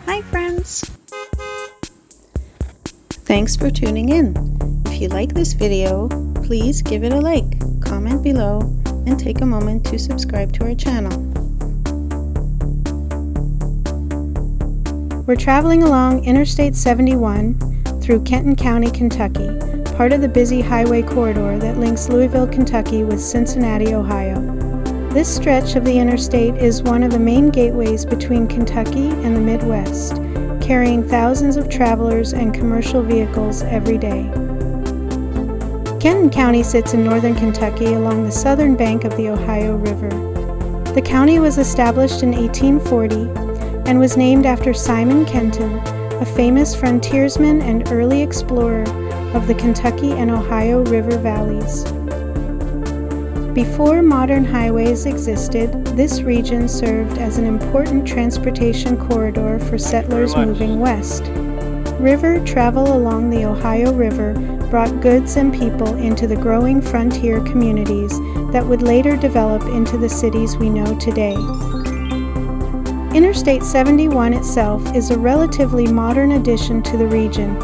Hi friends! Thanks for tuning in. If you like this video, please give it a like, comment below, and take a moment to subscribe to our channel. We're traveling along Interstate 71 through Kenton County, Kentucky, part of the busy highway corridor that links Louisville, Kentucky with Cincinnati, Ohio. This stretch of the interstate is one of the main gateways between Kentucky and the Midwest, carrying thousands of travelers and commercial vehicles every day. Kenton County sits in northern Kentucky along the southern bank of the Ohio River. The county was established in 1840 and was named after Simon Kenton, a famous frontiersman and early explorer of the Kentucky and Ohio River valleys. Before modern highways existed, this region served as an important transportation corridor for settlers moving west. River travel along the Ohio River brought goods and people into the growing frontier communities that would later develop into the cities we know today. Interstate 71 itself is a relatively modern addition to the region.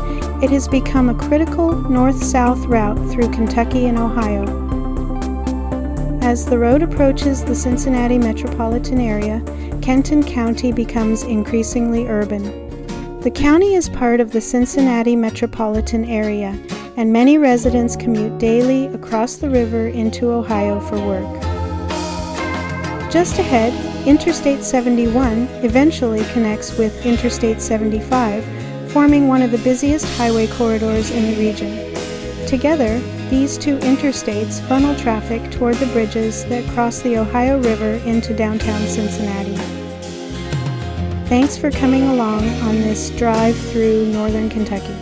It has become a critical north-south route through Kentucky and Ohio. As the road approaches the Cincinnati metropolitan area, Kenton County becomes increasingly urban. The county is part of the Cincinnati metropolitan area, and many residents commute daily across the river into Ohio for work. Just ahead, Interstate 71 eventually connects with Interstate 75, forming one of the busiest highway corridors in the region. Together, these two interstates funnel traffic toward the bridges that cross the Ohio River into downtown Cincinnati. Thanks for coming along on this drive through northern Kentucky.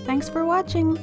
Thanks for watching!